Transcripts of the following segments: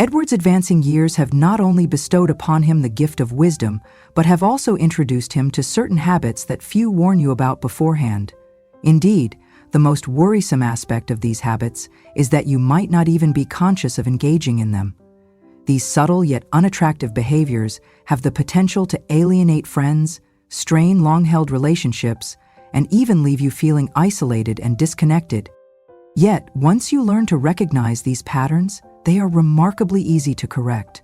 Edward's advancing years have not only bestowed upon him the gift of wisdom, but have also introduced him to certain habits that few warn you about beforehand. Indeed, the most worrisome aspect of these habits is that you might not even be conscious of engaging in them. These subtle yet unattractive behaviors have the potential to alienate friends, strain long-held relationships, and even leave you feeling isolated and disconnected. Yet, once you learn to recognize these patterns, they are remarkably easy to correct.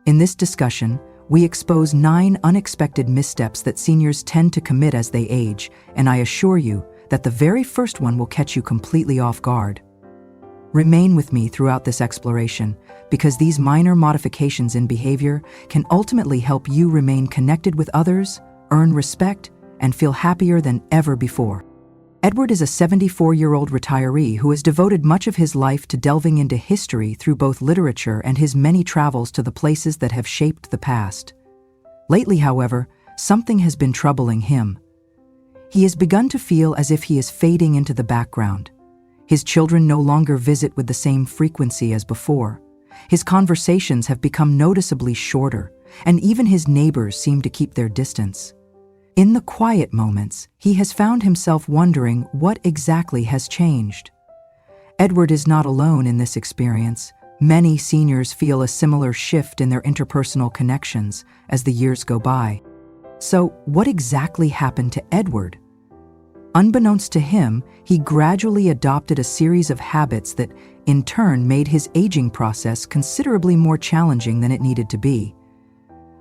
In this discussion, we expose 9 unexpected missteps that seniors tend to commit as they age, and I assure you that the very first one will catch you completely off guard. Remain with me throughout this exploration, because these minor modifications in behavior can ultimately help you remain connected with others, earn respect, and feel happier than ever before. Edward is a 74-year-old retiree who has devoted much of his life to delving into history through both literature and his many travels to the places that have shaped the past. Lately, however, something has been troubling him. He has begun to feel as if he is fading into the background. His children no longer visit with the same frequency as before. His conversations have become noticeably shorter, and even his neighbors seem to keep their distance. In the quiet moments, he has found himself wondering what exactly has changed. Edward is not alone in this experience. Many seniors feel a similar shift in their interpersonal connections as the years go by. So, what exactly happened to Edward? Unbeknownst to him, he gradually adopted a series of habits that, in turn, made his aging process considerably more challenging than it needed to be.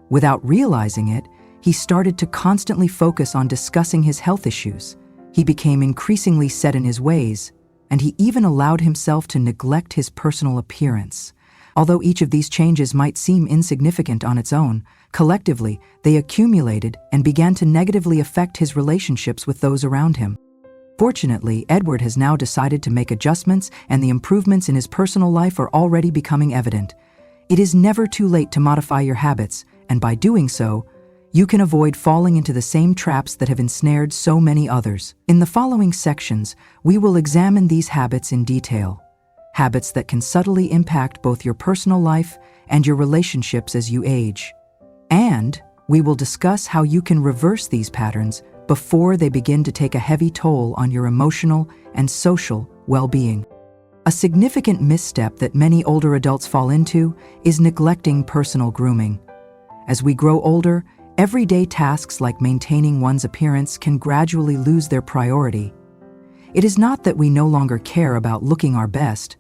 Without realizing it, he started to constantly focus on discussing his health issues. He became increasingly set in his ways, and he even allowed himself to neglect his personal appearance. Although each of these changes might seem insignificant on its own, collectively, they accumulated and began to negatively affect his relationships with those around him. Fortunately, Edward has now decided to make adjustments, and the improvements in his personal life are already becoming evident. It is never too late to modify your habits, and by doing so, you can avoid falling into the same traps that have ensnared so many others. In the following sections, we will examine these habits in detail. Habits that can subtly impact both your personal life and your relationships as you age. And we will discuss how you can reverse these patterns before they begin to take a heavy toll on your emotional and social well-being. A significant misstep that many older adults fall into is neglecting personal grooming. As we grow older, everyday tasks like maintaining one's appearance can gradually lose their priority. It is not that we no longer care about looking our best.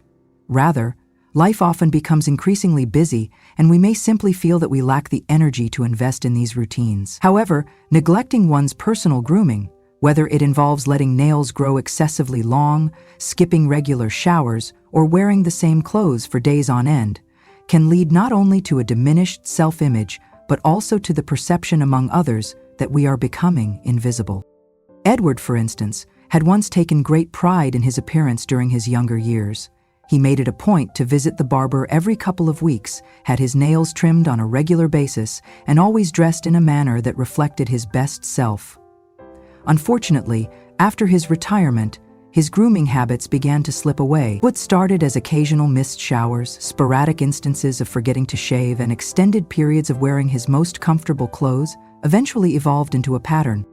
Rather, life often becomes increasingly busy, and we may simply feel that we lack the energy to invest in these routines. However, neglecting one's personal grooming, whether it involves letting nails grow excessively long, skipping regular showers, or wearing the same clothes for days on end, can lead not only to a diminished self-image, but also to the perception among others that we are becoming invisible. Edward, for instance, had once taken great pride in his appearance during his younger years. He made it a point to visit the barber every couple of weeks, had his nails trimmed on a regular basis, and always dressed in a manner that reflected his best self. Unfortunately, after his retirement, his grooming habits began to slip away. What started as occasional missed showers, sporadic instances of forgetting to shave, and extended periods of wearing his most comfortable clothes eventually evolved into a pattern.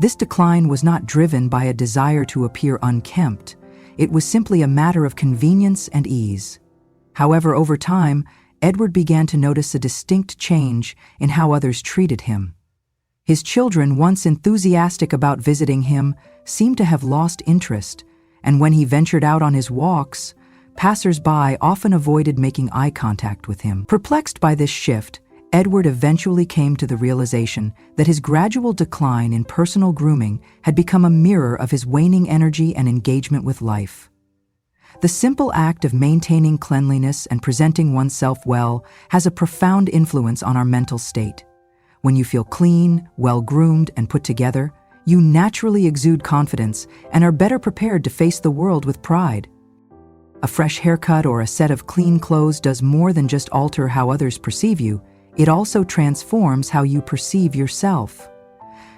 This decline was not driven by a desire to appear unkempt. It was simply a matter of convenience and ease. However, over time, Edward began to notice a distinct change in how others treated him. His children, once enthusiastic about visiting him, seemed to have lost interest, and when he ventured out on his walks, passers-by often avoided making eye contact with him. Perplexed by this shift, Edward eventually came to the realization that his gradual decline in personal grooming had become a mirror of his waning energy and engagement with life. The simple act of maintaining cleanliness and presenting oneself well has a profound influence on our mental state. When you feel clean, well-groomed, and put together, you naturally exude confidence and are better prepared to face the world with pride. A fresh haircut or a set of clean clothes does more than just alter how others perceive you. It also transforms how you perceive yourself.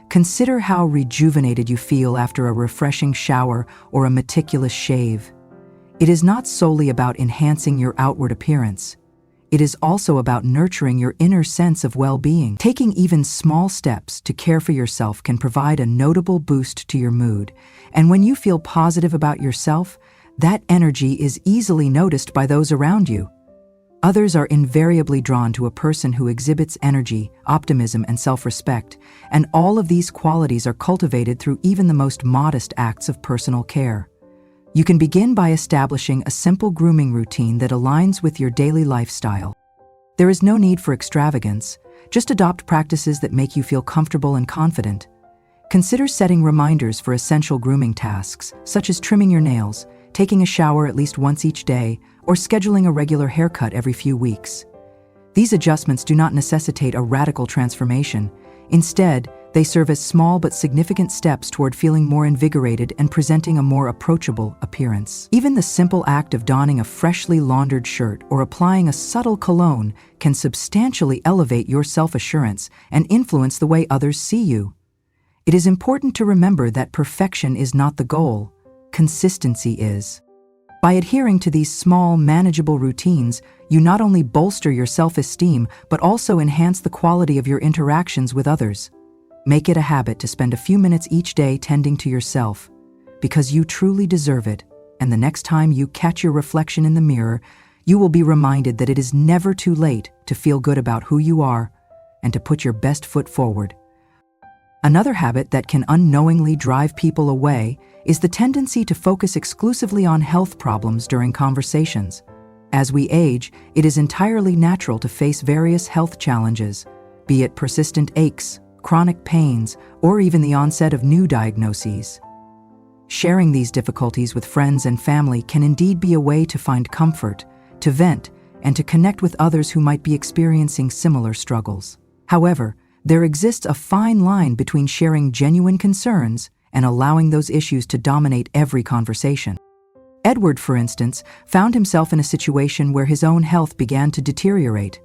Consider how rejuvenated you feel after a refreshing shower or a meticulous shave. It is not solely about enhancing your outward appearance. it is also about nurturing your inner sense of well-being. Taking even small steps to care for yourself can provide a notable boost to your mood, and when you feel positive about yourself, that energy is easily noticed by those around you. Others are invariably drawn to a person who exhibits energy, optimism, and self-respect, and all of these qualities are cultivated through even the most modest acts of personal care. You can begin by establishing a simple grooming routine that aligns with your daily lifestyle. There is no need for extravagance, just adopt practices that make you feel comfortable and confident. Consider setting reminders for essential grooming tasks, such as trimming your nails, taking a shower at least once each day, or scheduling a regular haircut every few weeks. These adjustments do not necessitate a radical transformation. Instead, they serve as small but significant steps toward feeling more invigorated and presenting a more approachable appearance. Even the simple act of donning a freshly laundered shirt or applying a subtle cologne can substantially elevate your self-assurance and influence the way others see you. It is important to remember that perfection is not the goal, consistency is. By adhering to these small, manageable routines, you not only bolster your self-esteem but also enhance the quality of your interactions with others. Make it a habit to spend a few minutes each day tending to yourself, because you truly deserve it, and the next time you catch your reflection in the mirror, you will be reminded that it is never too late to feel good about who you are and to put your best foot forward. Another habit that can unknowingly drive people away is the tendency to focus exclusively on health problems during conversations. As we age, it is entirely natural to face various health challenges, be it persistent aches, chronic pains, or even the onset of new diagnoses. Sharing these difficulties with friends and family can indeed be a way to find comfort, to vent, and to connect with others who might be experiencing similar struggles. However, there exists a fine line between sharing genuine concerns and allowing those issues to dominate every conversation. Edward, for instance, found himself in a situation where his own health began to deteriorate.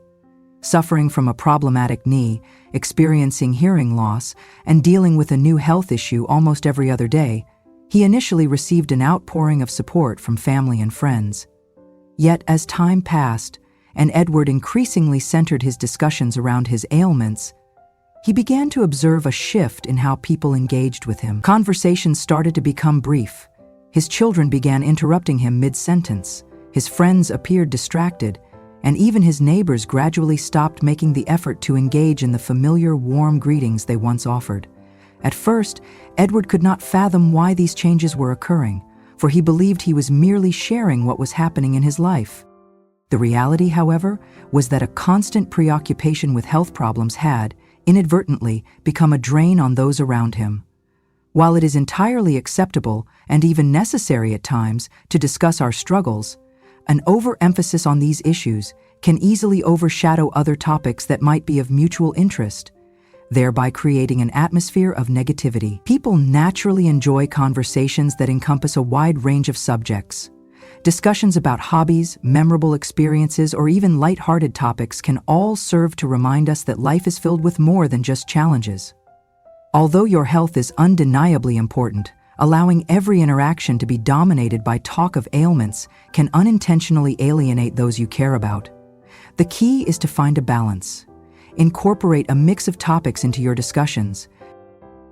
Suffering from a problematic knee, experiencing hearing loss, and dealing with a new health issue almost every other day, he initially received an outpouring of support from family and friends. Yet, as time passed, and Edward increasingly centered his discussions around his ailments, he began to observe a shift in how people engaged with him. Conversations started to become brief. His children began interrupting him mid-sentence. His friends appeared distracted, and even his neighbors gradually stopped making the effort to engage in the familiar, warm greetings they once offered. At first, Edward could not fathom why these changes were occurring, for he believed he was merely sharing what was happening in his life. The reality, however, was that a constant preoccupation with health problems had, inadvertently, become a drain on those around him. While it is entirely acceptable and even necessary at times to discuss our struggles, an overemphasis on these issues can easily overshadow other topics that might be of mutual interest, thereby creating an atmosphere of negativity. People naturally enjoy conversations that encompass a wide range of subjects. Discussions about hobbies, memorable experiences, or even light-hearted topics can all serve to remind us that life is filled with more than just challenges. Although your health is undeniably important, allowing every interaction to be dominated by talk of ailments can unintentionally alienate those you care about. The key is to find a balance. Incorporate a mix of topics into your discussions.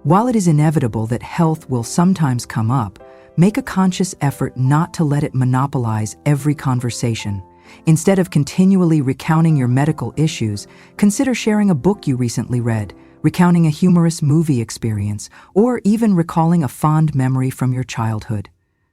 While it is inevitable that health will sometimes come up, make a conscious effort not to let it monopolize every conversation. Instead of continually recounting your medical issues, consider sharing a book you recently read, recounting a humorous movie experience, or even recalling a fond memory from your childhood.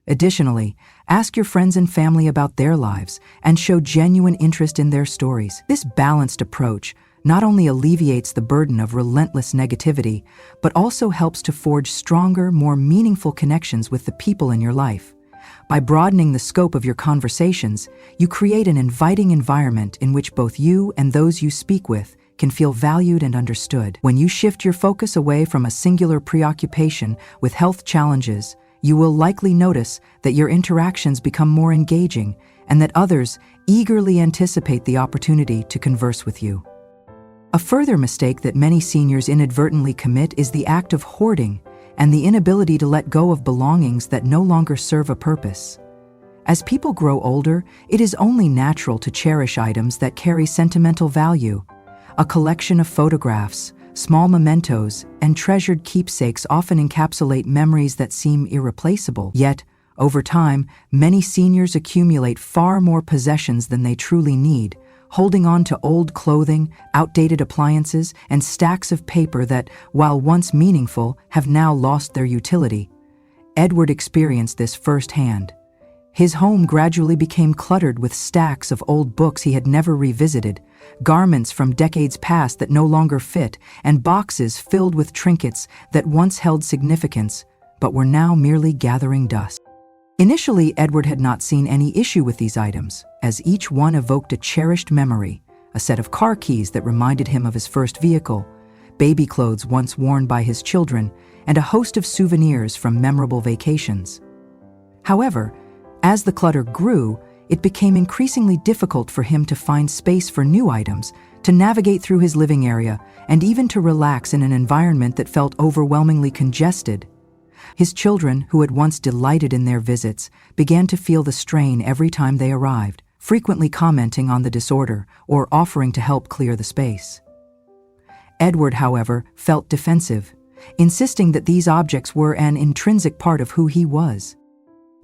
Additionally, ask your friends and family about their lives and show genuine interest in their stories. This balanced approach not only alleviates the burden of relentless negativity, but also helps to forge stronger, more meaningful connections with the people in your life. By broadening the scope of your conversations, you create an inviting environment in which both you and those you speak with can feel valued and understood. When you shift your focus away from a singular preoccupation with health challenges, you will likely notice that your interactions become more engaging and that others eagerly anticipate the opportunity to converse with you. A further mistake that many seniors inadvertently commit is the act of hoarding and the inability to let go of belongings that no longer serve a purpose. As people grow older, it is only natural to cherish items that carry sentimental value. A collection of photographs, small mementos, and treasured keepsakes often encapsulate memories that seem irreplaceable. Yet, over time, many seniors accumulate far more possessions than they truly need, holding on to old clothing, outdated appliances, and stacks of paper that, while once meaningful, have now lost their utility. Edward experienced this firsthand. His home gradually became cluttered with stacks of old books he had never revisited, garments from decades past that no longer fit, and boxes filled with trinkets that once held significance, but were now merely gathering dust. Initially, Edward had not seen any issue with these items, as each one evoked a cherished memory, a set of car keys that reminded him of his first vehicle, baby clothes once worn by his children, and a host of souvenirs from memorable vacations. However, as the clutter grew, it became increasingly difficult for him to find space for new items, to navigate through his living area, and even to relax in an environment that felt overwhelmingly congested. His children, who had once delighted in their visits, began to feel the strain every time they arrived, frequently commenting on the disorder or offering to help clear the space. Edward, however, felt defensive, insisting that these objects were an intrinsic part of who he was.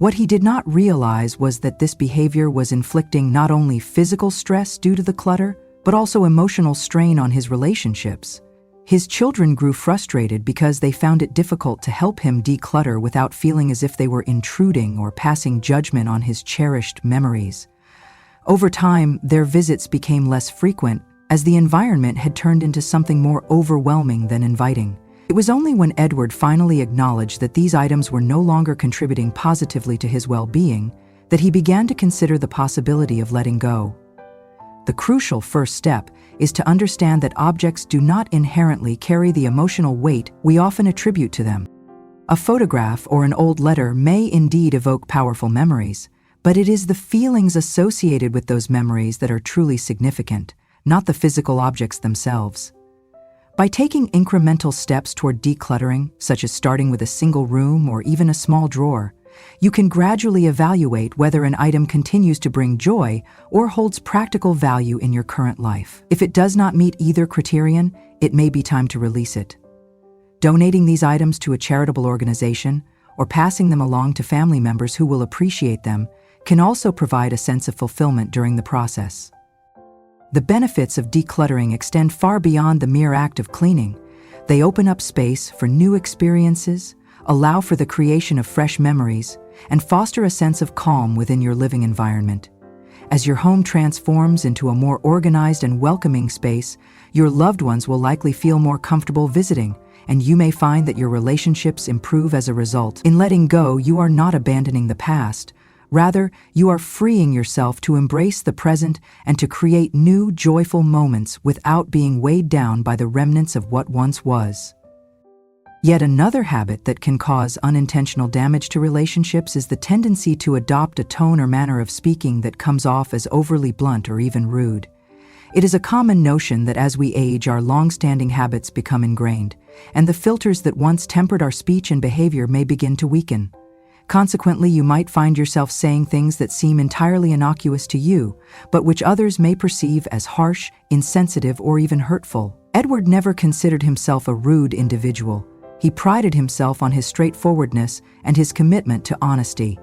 What he did not realize was that this behavior was inflicting not only physical stress due to the clutter, but also emotional strain on his relationships. His children grew frustrated because they found it difficult to help him declutter without feeling as if they were intruding or passing judgment on his cherished memories. Over time, their visits became less frequent, as the environment had turned into something more overwhelming than inviting. It was only when Edward finally acknowledged that these items were no longer contributing positively to his well-being that he began to consider the possibility of letting go. The crucial first step is to understand that objects do not inherently carry the emotional weight we often attribute to them. A photograph or an old letter may indeed evoke powerful memories, but it is the feelings associated with those memories that are truly significant, not the physical objects themselves. By taking incremental steps toward decluttering, such as starting with a single room or even a small drawer, you can gradually evaluate whether an item continues to bring joy or holds practical value in your current life. If it does not meet either criterion, it may be time to release it. Donating these items to a charitable organization or passing them along to family members who will appreciate them can also provide a sense of fulfillment during the process. The benefits of decluttering extend far beyond the mere act of cleaning. They open up space for new experiences, allow for the creation of fresh memories, and foster a sense of calm within your living environment. As your home transforms into a more organized and welcoming space, your loved ones will likely feel more comfortable visiting, and you may find that your relationships improve as a result. In letting go, you are not abandoning the past. Rather, you are freeing yourself to embrace the present and to create new, joyful moments without being weighed down by the remnants of what once was. Yet another habit that can cause unintentional damage to relationships is the tendency to adopt a tone or manner of speaking that comes off as overly blunt or even rude. It is a common notion that as we age, our long-standing habits become ingrained, and the filters that once tempered our speech and behavior may begin to weaken. Consequently, you might find yourself saying things that seem entirely innocuous to you, but which others may perceive as harsh, insensitive, or even hurtful. Edward never considered himself a rude individual. He prided himself on his straightforwardness and his commitment to honesty.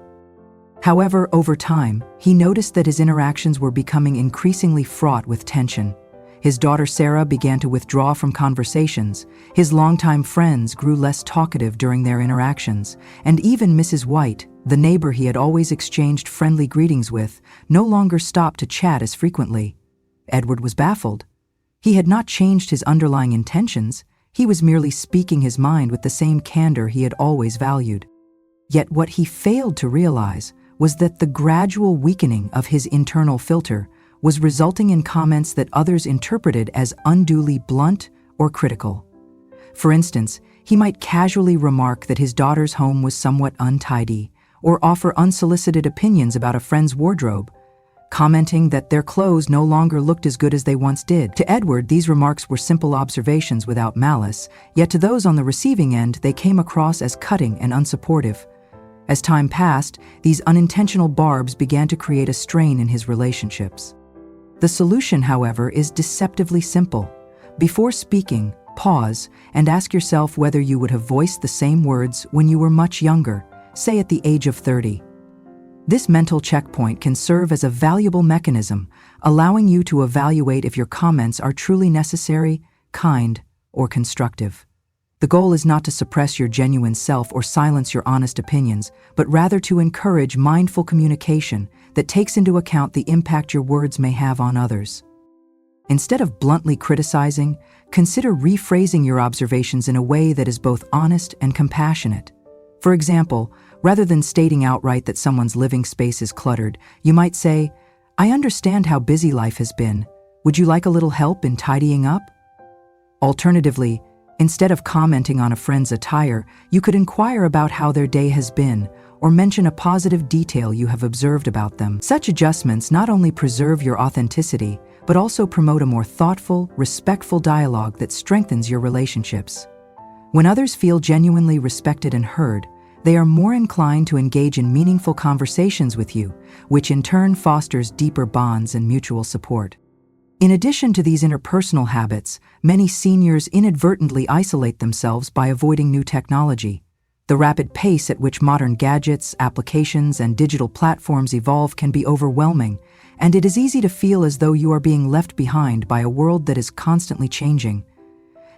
However, over time, he noticed that his interactions were becoming increasingly fraught with tension. His daughter Sarah began to withdraw from conversations, his longtime friends grew less talkative during their interactions, and even Mrs. White, the neighbor he had always exchanged friendly greetings with, no longer stopped to chat as frequently. Edward was baffled. He had not changed his underlying intentions. He was merely speaking his mind with the same candor he had always valued. Yet what he failed to realize was that the gradual weakening of his internal filter was resulting in comments that others interpreted as unduly blunt or critical. For instance, he might casually remark that his daughter's home was somewhat untidy, or offer unsolicited opinions about a friend's wardrobe, commenting that their clothes no longer looked as good as they once did. To Edward, these remarks were simple observations without malice, yet to those on the receiving end, they came across as cutting and unsupportive. As time passed, these unintentional barbs began to create a strain in his relationships. The solution, however, is deceptively simple. Before speaking, pause and ask yourself whether you would have voiced the same words when you were much younger, say at the age of 30. This mental checkpoint can serve as a valuable mechanism, allowing you to evaluate if your comments are truly necessary, kind, or constructive. The goal is not to suppress your genuine self or silence your honest opinions, but rather to encourage mindful communication that takes into account the impact your words may have on others. Instead of bluntly criticizing, consider rephrasing your observations in a way that is both honest and compassionate. For example, rather than stating outright that someone's living space is cluttered, you might say, "I understand how busy life has been. Would you like a little help in tidying up?" Alternatively, instead of commenting on a friend's attire, you could inquire about how their day has been, or mention a positive detail you have observed about them. Such adjustments not only preserve your authenticity, but also promote a more thoughtful, respectful dialogue that strengthens your relationships. When others feel genuinely respected and heard, they are more inclined to engage in meaningful conversations with you, which in turn fosters deeper bonds and mutual support. In addition to these interpersonal habits, many seniors inadvertently isolate themselves by avoiding new technology. The rapid pace at which modern gadgets, applications, and digital platforms evolve can be overwhelming, and it is easy to feel as though you are being left behind by a world that is constantly changing.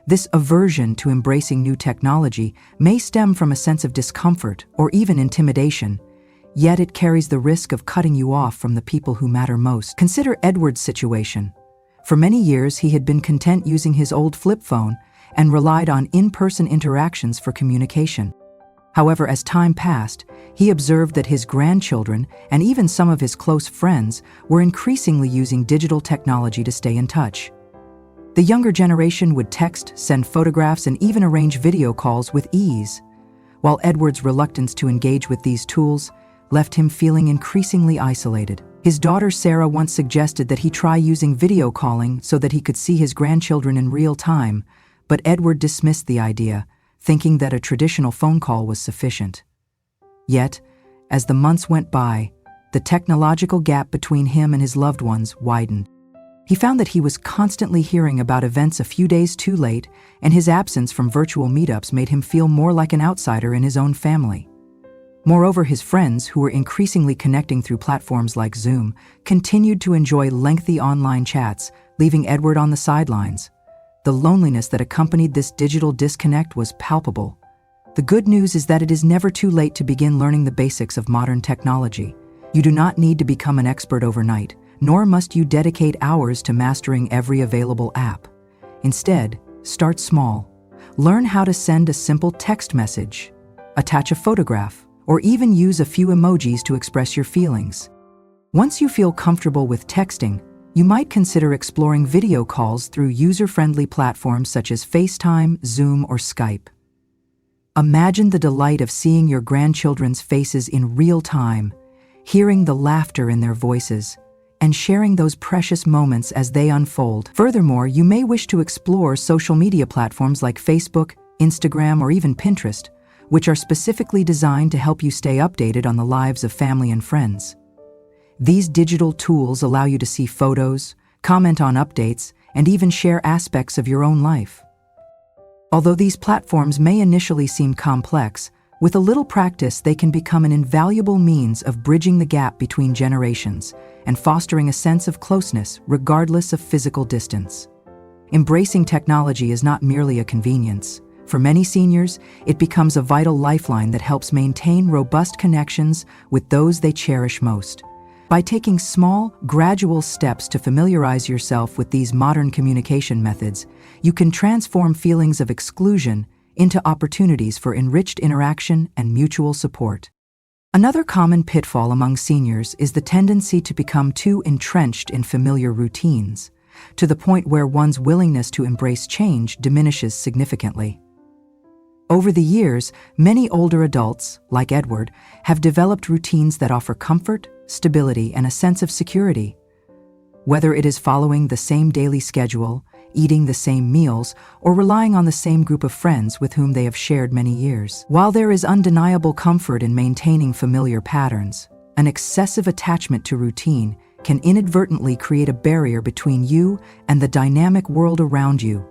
This aversion to embracing new technology may stem from a sense of discomfort or even intimidation, yet it carries the risk of cutting you off from the people who matter most. Consider Edward's situation. For many years, he had been content using his old flip phone and relied on in-person interactions for communication. However, as time passed, he observed that his grandchildren and even some of his close friends were increasingly using digital technology to stay in touch. The younger generation would text, send photographs, and even arrange video calls with ease, while Edward's reluctance to engage with these tools left him feeling increasingly isolated. His daughter Sarah once suggested that he try using video calling so that he could see his grandchildren in real time, but Edward dismissed the idea, thinking that a traditional phone call was sufficient. Yet, as the months went by, the technological gap between him and his loved ones widened. He found that he was constantly hearing about events a few days too late, and his absence from virtual meetups made him feel more like an outsider in his own family. Moreover, his friends, who were increasingly connecting through platforms like Zoom, continued to enjoy lengthy online chats, leaving Edward on the sidelines. The loneliness that accompanied this digital disconnect was palpable. The good news is that it is never too late to begin learning the basics of modern technology. You do not need to become an expert overnight, nor must you dedicate hours to mastering every available app. Instead, start small. Learn how to send a simple text message, attach a photograph, or even use a few emojis to express your feelings. Once you feel comfortable with texting, you might consider exploring video calls through user-friendly platforms such as FaceTime, Zoom, or Skype. Imagine the delight of seeing your grandchildren's faces in real time, hearing the laughter in their voices, and sharing those precious moments as they unfold. Furthermore, you may wish to explore social media platforms like Facebook, Instagram, or even Pinterest, which are specifically designed to help you stay updated on the lives of family and friends. These digital tools allow you to see photos, comment on updates, and even share aspects of your own life. Although these platforms may initially seem complex, with a little practice they can become an invaluable means of bridging the gap between generations and fostering a sense of closeness regardless of physical distance. Embracing technology is not merely a convenience. For many seniors, it becomes a vital lifeline that helps maintain robust connections with those they cherish most. By taking small, gradual steps to familiarize yourself with these modern communication methods, you can transform feelings of exclusion into opportunities for enriched interaction and mutual support. Another common pitfall among seniors is the tendency to become too entrenched in familiar routines, to the point where one's willingness to embrace change diminishes significantly. Over the years, many older adults, like Edward, have developed routines that offer comfort, stability, and a sense of security. Whether it is following the same daily schedule, eating the same meals, or relying on the same group of friends with whom they have shared many years. While there is undeniable comfort in maintaining familiar patterns, an excessive attachment to routine can inadvertently create a barrier between you and the dynamic world around you.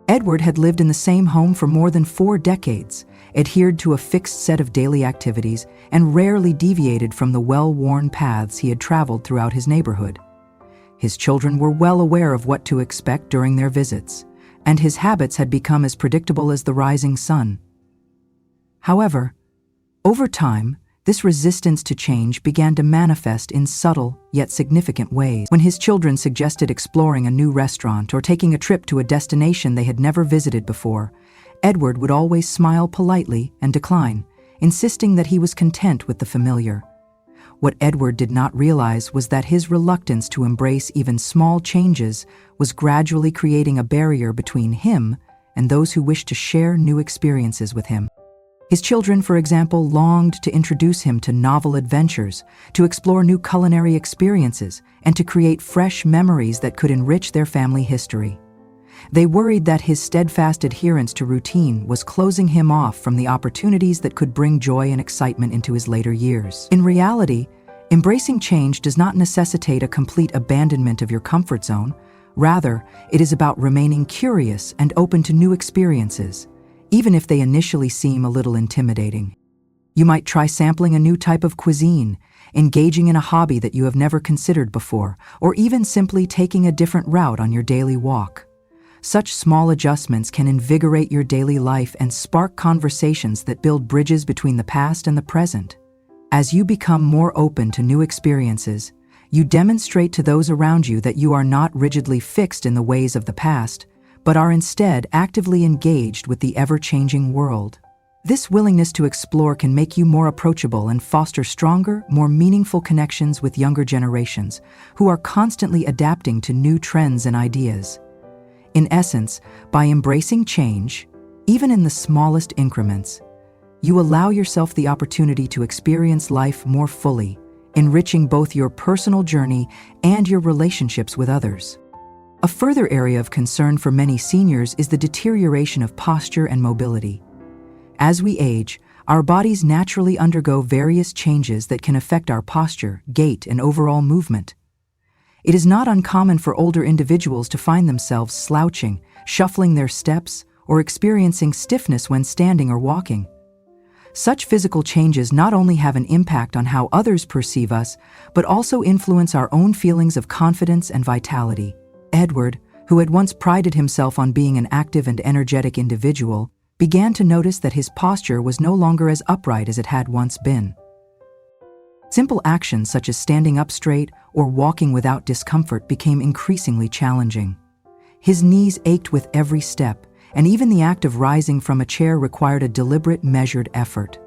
Edward had lived in the same home for more than 4 decades, adhered to a fixed set of daily activities, and rarely deviated from the well-worn paths he had traveled throughout his neighborhood. His children were well aware of what to expect during their visits, and his habits had become as predictable as the rising sun. However, over time, this resistance to change began to manifest in subtle yet significant ways. When his children suggested exploring a new restaurant or taking a trip to a destination they had never visited before, Edward would always smile politely and decline, insisting that he was content with the familiar. What Edward did not realize was that his reluctance to embrace even small changes was gradually creating a barrier between him and those who wished to share new experiences with him. His children, for example, longed to introduce him to novel adventures, to explore new culinary experiences, and to create fresh memories that could enrich their family history. They worried that his steadfast adherence to routine was closing him off from the opportunities that could bring joy and excitement into his later years. In reality, embracing change does not necessitate a complete abandonment of your comfort zone. Rather, it is about remaining curious and open to new experiences, even if they initially seem a little intimidating. You might try sampling a new type of cuisine, engaging in a hobby that you have never considered before, or even simply taking a different route on your daily walk. Such small adjustments can invigorate your daily life and spark conversations that build bridges between the past and the present. As you become more open to new experiences, you demonstrate to those around you that you are not rigidly fixed in the ways of the past, but are instead actively engaged with the ever-changing world. This willingness to explore can make you more approachable and foster stronger, more meaningful connections with younger generations, who are constantly adapting to new trends and ideas. In essence, by embracing change, even in the smallest increments, you allow yourself the opportunity to experience life more fully, enriching both your personal journey and your relationships with others. A further area of concern for many seniors is the deterioration of posture and mobility. As we age, our bodies naturally undergo various changes that can affect our posture, gait, and overall movement. It is not uncommon for older individuals to find themselves slouching, shuffling their steps, or experiencing stiffness when standing or walking. Such physical changes not only have an impact on how others perceive us, but also influence our own feelings of confidence and vitality. Edward, who had once prided himself on being an active and energetic individual, began to notice that his posture was no longer as upright as it had once been. Simple actions such as standing up straight or walking without discomfort became increasingly challenging. His knees ached with every step, and even the act of rising from a chair required a deliberate, measured effort.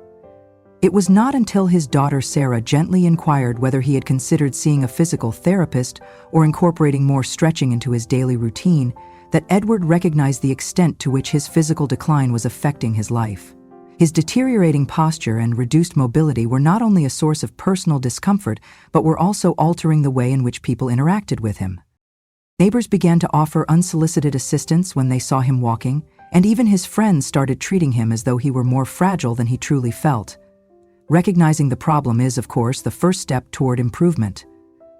It was not until his daughter Sarah gently inquired whether he had considered seeing a physical therapist or incorporating more stretching into his daily routine that Edward recognized the extent to which his physical decline was affecting his life. His deteriorating posture and reduced mobility were not only a source of personal discomfort, but were also altering the way in which people interacted with him. Neighbors began to offer unsolicited assistance when they saw him walking, and even his friends started treating him as though he were more fragile than he truly felt. Recognizing the problem is, of course, the first step toward improvement.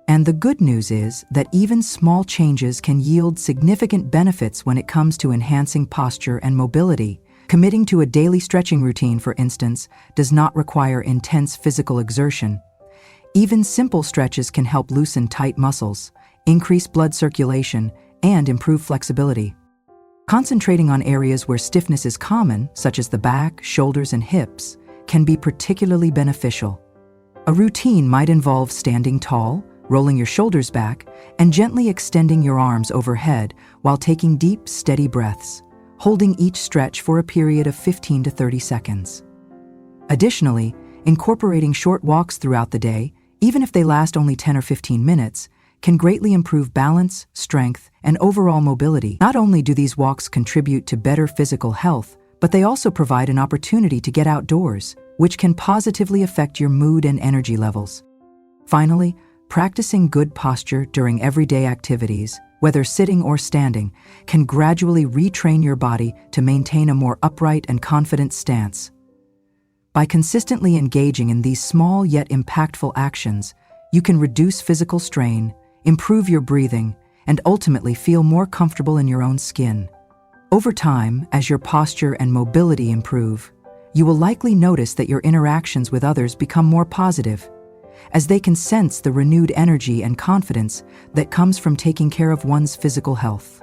And the good news is that even small changes can yield significant benefits when it comes to enhancing posture and mobility. Committing to a daily stretching routine, for instance, does not require intense physical exertion. Even simple stretches can help loosen tight muscles, increase blood circulation, and improve flexibility. Concentrating on areas where stiffness is common, such as the back, shoulders, and hips, can be particularly beneficial. A routine might involve standing tall, rolling your shoulders back, and gently extending your arms overhead while taking deep, steady breaths, holding each stretch for a period of 15 to 30 seconds. Additionally, incorporating short walks throughout the day, even if they last only 10 or 15 minutes, can greatly improve balance, strength, and overall mobility. Not only do these walks contribute to better physical health, but they also provide an opportunity to get outdoors, which can positively affect your mood and energy levels. Finally, practicing good posture during everyday activities, whether sitting or standing, can gradually retrain your body to maintain a more upright and confident stance. By consistently engaging in these small yet impactful actions, you can reduce physical strain, improve your breathing, and ultimately feel more comfortable in your own skin. Over time, as your posture and mobility improve, you will likely notice that your interactions with others become more positive, as they can sense the renewed energy and confidence that comes from taking care of one's physical health.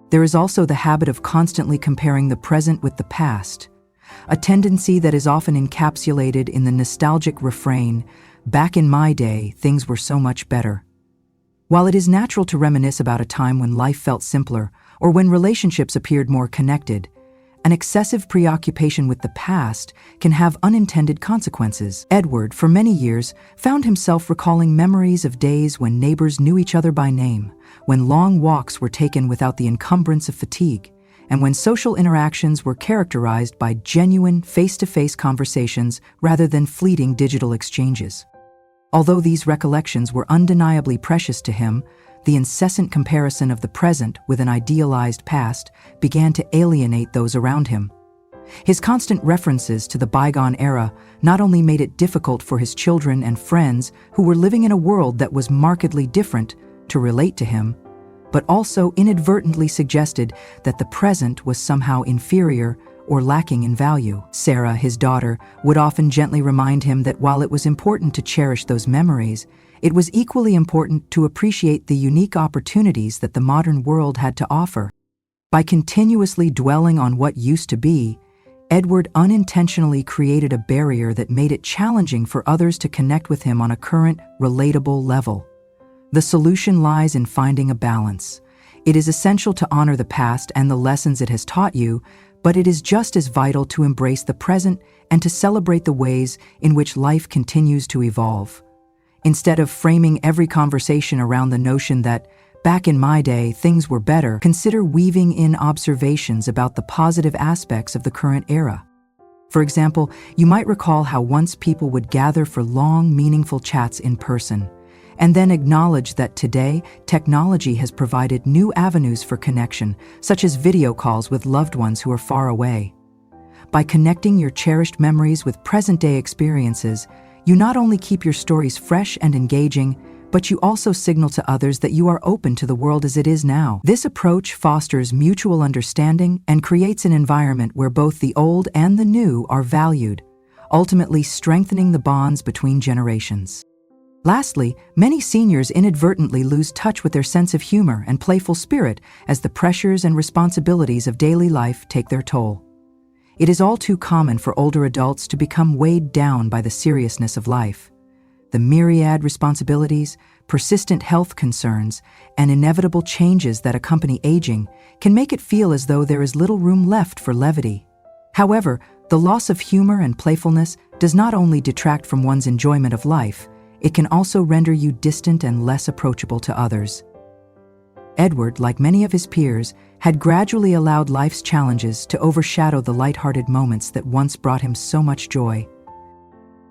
There is also the habit of constantly comparing the present with the past, a tendency that is often encapsulated in the nostalgic refrain, "Back in my day, things were so much better." While it is natural to reminisce about a time when life felt simpler or when relationships appeared more connected, an excessive preoccupation with the past can have unintended consequences. Edward, for many years, found himself recalling memories of days when neighbors knew each other by name, when long walks were taken without the encumbrance of fatigue, and when social interactions were characterized by genuine, face-to-face conversations rather than fleeting digital exchanges. Although these recollections were undeniably precious to him, the incessant comparison of the present with an idealized past began to alienate those around him. His constant references to the bygone era not only made it difficult for his children and friends who were living in a world that was markedly different to relate to him, but also inadvertently suggested that the present was somehow inferior or lacking in value. Sarah, his daughter, would often gently remind him that while it was important to cherish those memories, it was equally important to appreciate the unique opportunities that the modern world had to offer. By continuously dwelling on what used to be, Edward unintentionally created a barrier that made it challenging for others to connect with him on a current, relatable level. The solution lies in finding a balance. It is essential to honor the past and the lessons it has taught you, but it is just as vital to embrace the present and to celebrate the ways in which life continues to evolve. Instead of framing every conversation around the notion that, "Back in my day, things were better," consider weaving in observations about the positive aspects of the current era. For example, you might recall how once people would gather for long, meaningful chats in person, and then acknowledge that today, technology has provided new avenues for connection, such as video calls with loved ones who are far away. By connecting your cherished memories with present-day experiences, you not only keep your stories fresh and engaging, but you also signal to others that you are open to the world as it is now. This approach fosters mutual understanding and creates an environment where both the old and the new are valued, ultimately strengthening the bonds between generations. Lastly, many seniors inadvertently lose touch with their sense of humor and playful spirit as the pressures and responsibilities of daily life take their toll. It is all too common for older adults to become weighed down by the seriousness of life. The myriad responsibilities, persistent health concerns, and inevitable changes that accompany aging can make it feel as though there is little room left for levity. However, the loss of humor and playfulness does not only detract from one's enjoyment of life, it can also render you distant and less approachable to others. Edward, like many of his peers, had gradually allowed life's challenges to overshadow the lighthearted moments that once brought him so much joy.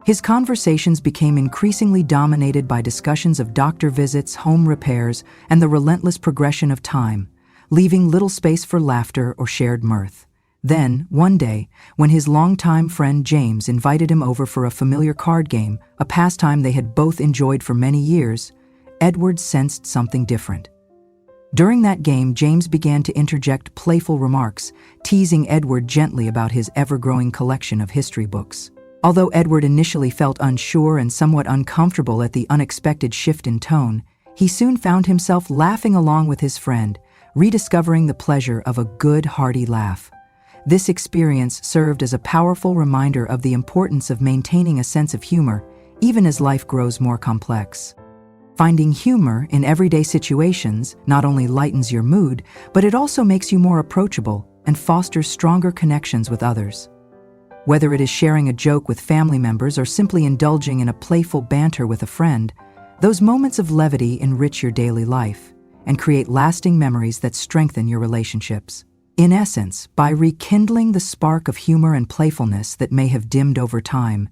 His conversations became increasingly dominated by discussions of doctor visits, home repairs, and the relentless progression of time, leaving little space for laughter or shared mirth. Then, one day, when his longtime friend James invited him over for a familiar card game, a pastime they had both enjoyed for many years, Edward sensed something different. During that game, James began to interject playful remarks, teasing Edward gently about his ever-growing collection of history books. Although Edward initially felt unsure and somewhat uncomfortable at the unexpected shift in tone, he soon found himself laughing along with his friend, rediscovering the pleasure of a good, hearty laugh. This experience served as a powerful reminder of the importance of maintaining a sense of humor, even as life grows more complex. Finding humor in everyday situations not only lightens your mood, but it also makes you more approachable and fosters stronger connections with others. Whether it is sharing a joke with family members or simply indulging in a playful banter with a friend, those moments of levity enrich your daily life and create lasting memories that strengthen your relationships. In essence, by rekindling the spark of humor and playfulness that may have dimmed over time,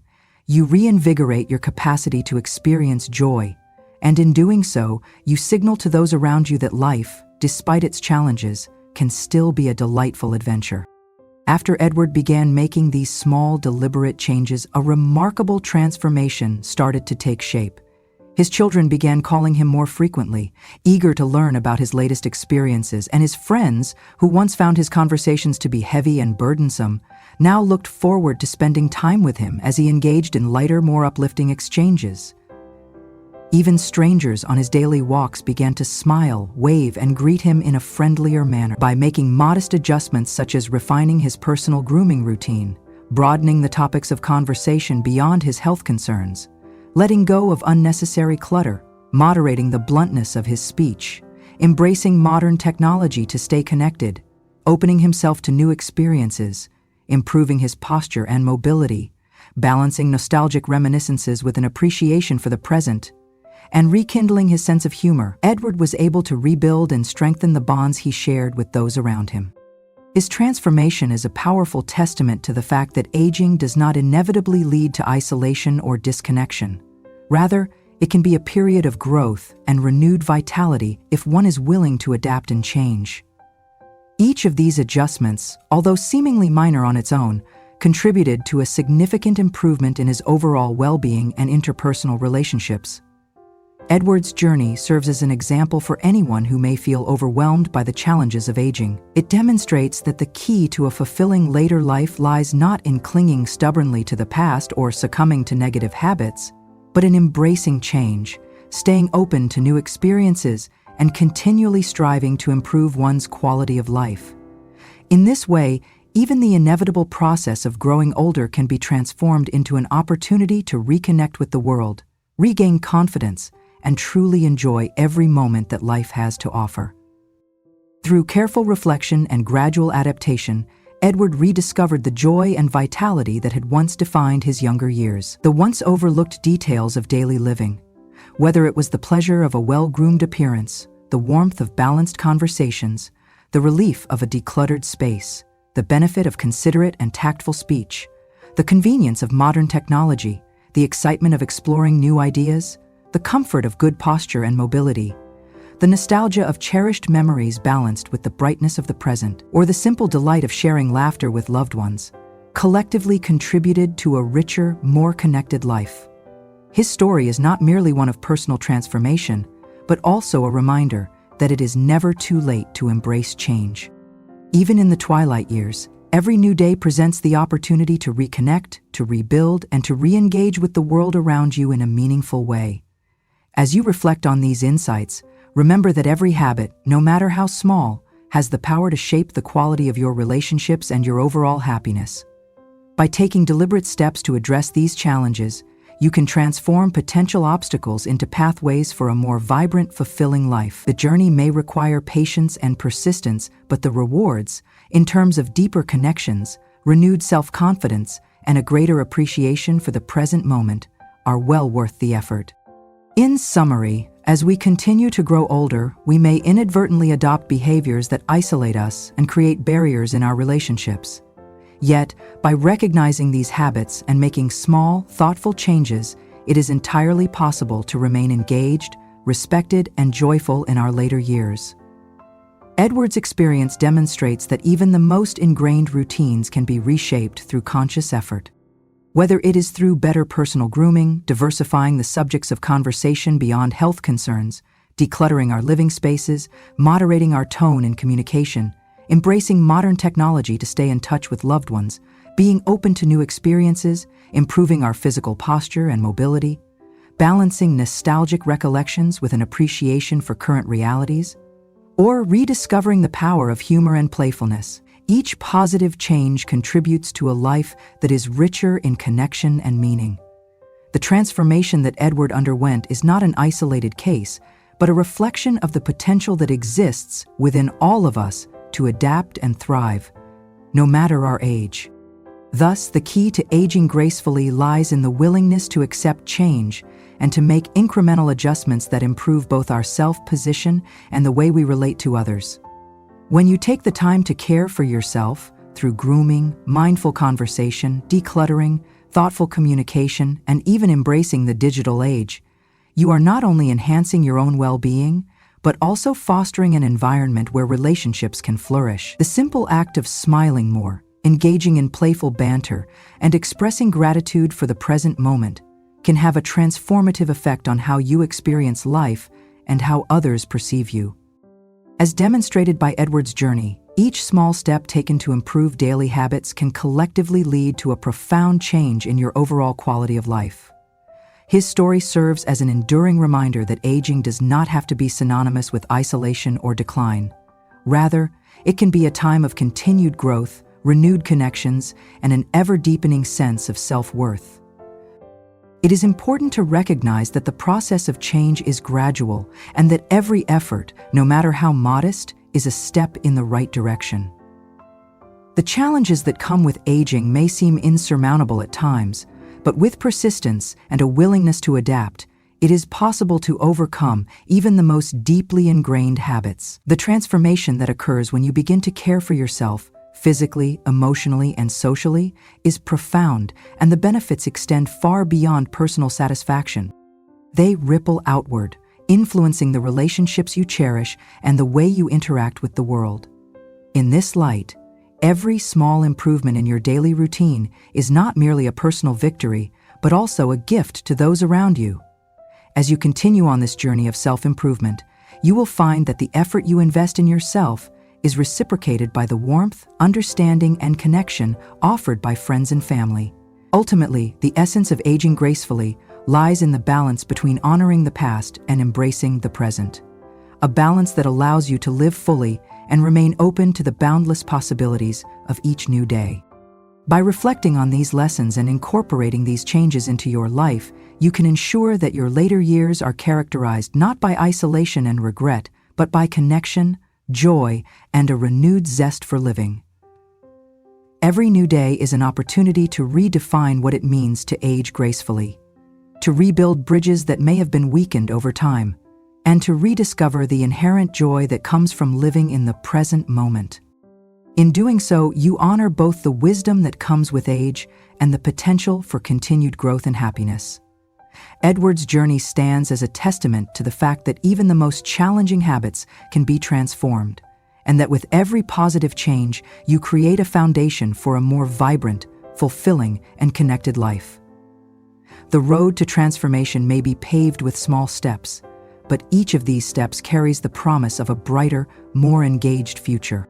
you reinvigorate your capacity to experience joy And in doing so, you signal to those around you that life, despite its challenges, can still be a delightful adventure. After Edward began making these small, deliberate changes, a remarkable transformation started to take shape. His children began calling him more frequently, eager to learn about his latest experiences, and his friends, who once found his conversations to be heavy and burdensome, now looked forward to spending time with him as he engaged in lighter, more uplifting exchanges. Even strangers on his daily walks began to smile, wave, and greet him in a friendlier manner. By making modest adjustments such as refining his personal grooming routine, broadening the topics of conversation beyond his health concerns, letting go of unnecessary clutter, moderating the bluntness of his speech, embracing modern technology to stay connected, opening himself to new experiences, improving his posture and mobility, balancing nostalgic reminiscences with an appreciation for the present, and rekindling his sense of humor, Edward was able to rebuild and strengthen the bonds he shared with those around him. His transformation is a powerful testament to the fact that aging does not inevitably lead to isolation or disconnection. Rather, it can be a period of growth and renewed vitality if one is willing to adapt and change. Each of these adjustments, although seemingly minor on its own, contributed to a significant improvement in his overall well-being and interpersonal relationships. Edward's journey serves as an example for anyone who may feel overwhelmed by the challenges of aging. It demonstrates that the key to a fulfilling later life lies not in clinging stubbornly to the past or succumbing to negative habits, but in embracing change, staying open to new experiences, and continually striving to improve one's quality of life. In this way, even the inevitable process of growing older can be transformed into an opportunity to reconnect with the world, regain confidence, and truly enjoy every moment that life has to offer. Through careful reflection and gradual adaptation, Edward rediscovered the joy and vitality that had once defined his younger years. The once overlooked details of daily living, whether it was the pleasure of a well-groomed appearance, the warmth of balanced conversations, the relief of a decluttered space, the benefit of considerate and tactful speech, the convenience of modern technology, the excitement of exploring new ideas, the comfort of good posture and mobility, the nostalgia of cherished memories balanced with the brightness of the present, or the simple delight of sharing laughter with loved ones, collectively contributed to a richer, more connected life. His story is not merely one of personal transformation, but also a reminder that it is never too late to embrace change. Even in the twilight years, every new day presents the opportunity to reconnect, to rebuild, and to re-engage with the world around you in a meaningful way. As you reflect on these insights, remember that every habit, no matter how small, has the power to shape the quality of your relationships and your overall happiness. By taking deliberate steps to address these challenges, you can transform potential obstacles into pathways for a more vibrant, fulfilling life. The journey may require patience and persistence, but the rewards, in terms of deeper connections, renewed self-confidence, and a greater appreciation for the present moment, are well worth the effort. In summary, as we continue to grow older, we may inadvertently adopt behaviors that isolate us and create barriers in our relationships. Yet, by recognizing these habits and making small, thoughtful changes, it is entirely possible to remain engaged, respected, and joyful in our later years. Edward's experience demonstrates that even the most ingrained routines can be reshaped through conscious effort. Whether it is through better personal grooming, diversifying the subjects of conversation beyond health concerns, decluttering our living spaces, moderating our tone in communication, embracing modern technology to stay in touch with loved ones, being open to new experiences, improving our physical posture and mobility, balancing nostalgic recollections with an appreciation for current realities, or rediscovering the power of humor and playfulness, each positive change contributes to a life that is richer in connection and meaning. The transformation that Edward underwent is not an isolated case, but a reflection of the potential that exists within all of us to adapt and thrive, no matter our age. Thus, the key to aging gracefully lies in the willingness to accept change and to make incremental adjustments that improve both our self-position and the way we relate to others. When you take the time to care for yourself through grooming, mindful conversation, decluttering, thoughtful communication, and even embracing the digital age, you are not only enhancing your own well-being, but also fostering an environment where relationships can flourish. The simple act of smiling more, engaging in playful banter, and expressing gratitude for the present moment can have a transformative effect on how you experience life and how others perceive you. As demonstrated by Edward's journey, each small step taken to improve daily habits can collectively lead to a profound change in your overall quality of life. His story serves as an enduring reminder that aging does not have to be synonymous with isolation or decline. Rather, it can be a time of continued growth, renewed connections, and an ever-deepening sense of self-worth. It is important to recognize that the process of change is gradual and that every effort, no matter how modest, is a step in the right direction. The challenges that come with aging may seem insurmountable at times, but with persistence and a willingness to adapt, it is possible to overcome even the most deeply ingrained habits. The transformation that occurs when you begin to care for yourself, physically, emotionally, and socially, is profound, and the benefits extend far beyond personal satisfaction. They ripple outward, influencing the relationships you cherish and the way you interact with the world. In this light, every small improvement in your daily routine is not merely a personal victory, but also a gift to those around you. As you continue on this journey of self-improvement, you will find that the effort you invest in yourself is reciprocated by the warmth, understanding, and connection offered by friends and family. Ultimately, the essence of aging gracefully lies in the balance between honoring the past and embracing the present. A balance that allows you to live fully and remain open to the boundless possibilities of each new day. By reflecting on these lessons and incorporating these changes into your life, you can ensure that your later years are characterized not by isolation and regret, but by connection, joy, and a renewed zest for living. Every new day is an opportunity to redefine what it means to age gracefully, to rebuild bridges that may have been weakened over time, and to rediscover the inherent joy that comes from living in the present moment. In doing so, you honor both the wisdom that comes with age and the potential for continued growth and happiness. Edward's journey stands as a testament to the fact that even the most challenging habits can be transformed, and that with every positive change, you create a foundation for a more vibrant, fulfilling, and connected life. The road to transformation may be paved with small steps, but each of these steps carries the promise of a brighter, more engaged future.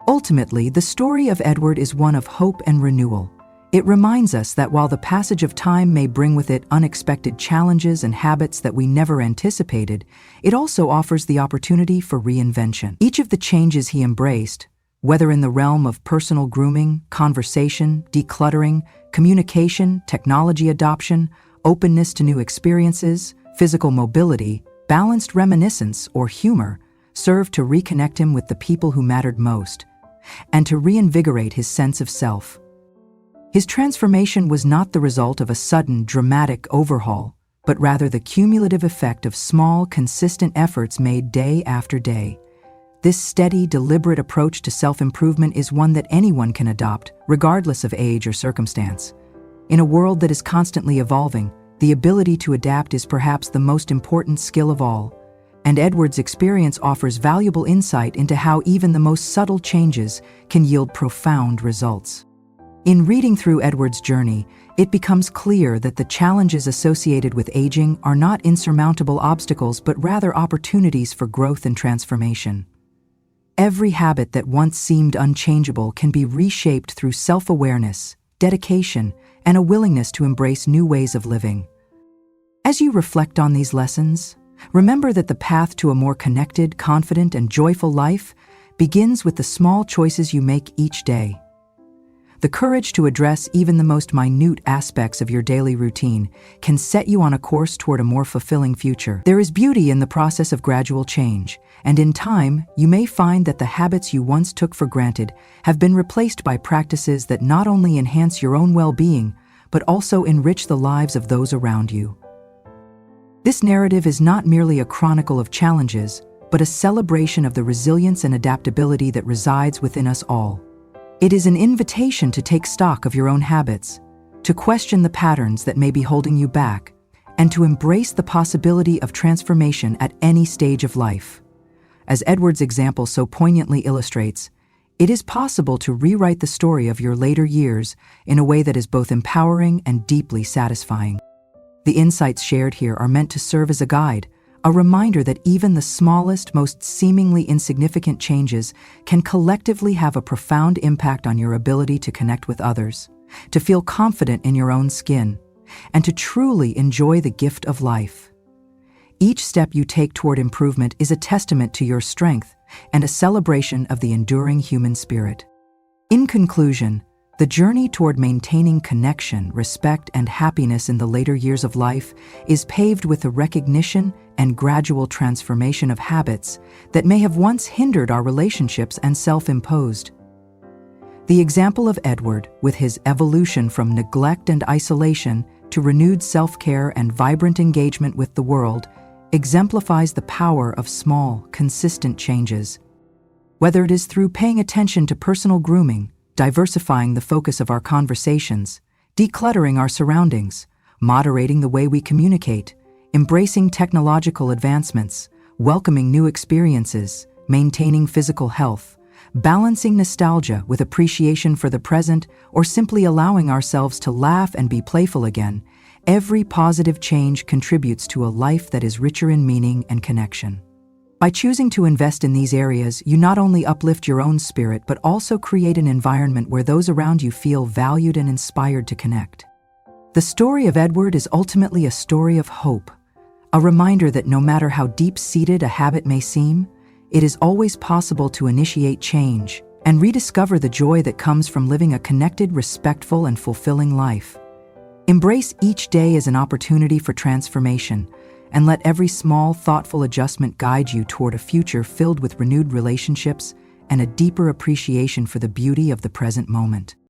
Ultimately, the story of Edward is one of hope and renewal. It reminds us that while the passage of time may bring with it unexpected challenges and habits that we never anticipated, it also offers the opportunity for reinvention. Each of the changes he embraced, whether in the realm of personal grooming, conversation, decluttering, communication, technology adoption, openness to new experiences, physical mobility, balanced reminiscence, or humor, served to reconnect him with the people who mattered most, and to reinvigorate his sense of self. His transformation was not the result of a sudden, dramatic overhaul, but rather the cumulative effect of small, consistent efforts made day after day. This steady, deliberate approach to self-improvement is one that anyone can adopt, regardless of age or circumstance. In a world that is constantly evolving, the ability to adapt is perhaps the most important skill of all, and Edward's experience offers valuable insight into how even the most subtle changes can yield profound results. In reading through Edward's journey, it becomes clear that the challenges associated with aging are not insurmountable obstacles but rather opportunities for growth and transformation. Every habit that once seemed unchangeable can be reshaped through self-awareness, dedication, and a willingness to embrace new ways of living. As you reflect on these lessons, remember that the path to a more connected, confident, and joyful life begins with the small choices you make each day. The courage to address even the most minute aspects of your daily routine can set you on a course toward a more fulfilling future. There is beauty in the process of gradual change, and in time, you may find that the habits you once took for granted have been replaced by practices that not only enhance your own well-being, but also enrich the lives of those around you. This narrative is not merely a chronicle of challenges, but a celebration of the resilience and adaptability that resides within us all. It is an invitation to take stock of your own habits, to question the patterns that may be holding you back, and to embrace the possibility of transformation at any stage of life. As Edward's example so poignantly illustrates, it is possible to rewrite the story of your later years in a way that is both empowering and deeply satisfying. The insights shared here are meant to serve as a guide, a reminder that even the smallest, most seemingly insignificant changes can collectively have a profound impact on your ability to connect with others, to feel confident in your own skin, and to truly enjoy the gift of life. Each step you take toward improvement is a testament to your strength and a celebration of the enduring human spirit. In conclusion, the journey toward maintaining connection, respect, and happiness in the later years of life is paved with the recognition and gradual transformation of habits that may have once hindered our relationships and self-imposed. The example of Edward, with his evolution from neglect and isolation to renewed self-care and vibrant engagement with the world, exemplifies the power of small, consistent changes. Whether it is through paying attention to personal grooming, diversifying the focus of our conversations, decluttering our surroundings, moderating the way we communicate, embracing technological advancements, welcoming new experiences, maintaining physical health, balancing nostalgia with appreciation for the present, or simply allowing ourselves to laugh and be playful again, every positive change contributes to a life that is richer in meaning and connection. By choosing to invest in these areas, you not only uplift your own spirit but also create an environment where those around you feel valued and inspired to connect. The story of Edward is ultimately a story of hope, a reminder that no matter how deep-seated a habit may seem, it is always possible to initiate change and rediscover the joy that comes from living a connected, respectful, and fulfilling life. Embrace each day as an opportunity for transformation, and let every small, thoughtful adjustment guide you toward a future filled with renewed relationships and a deeper appreciation for the beauty of the present moment.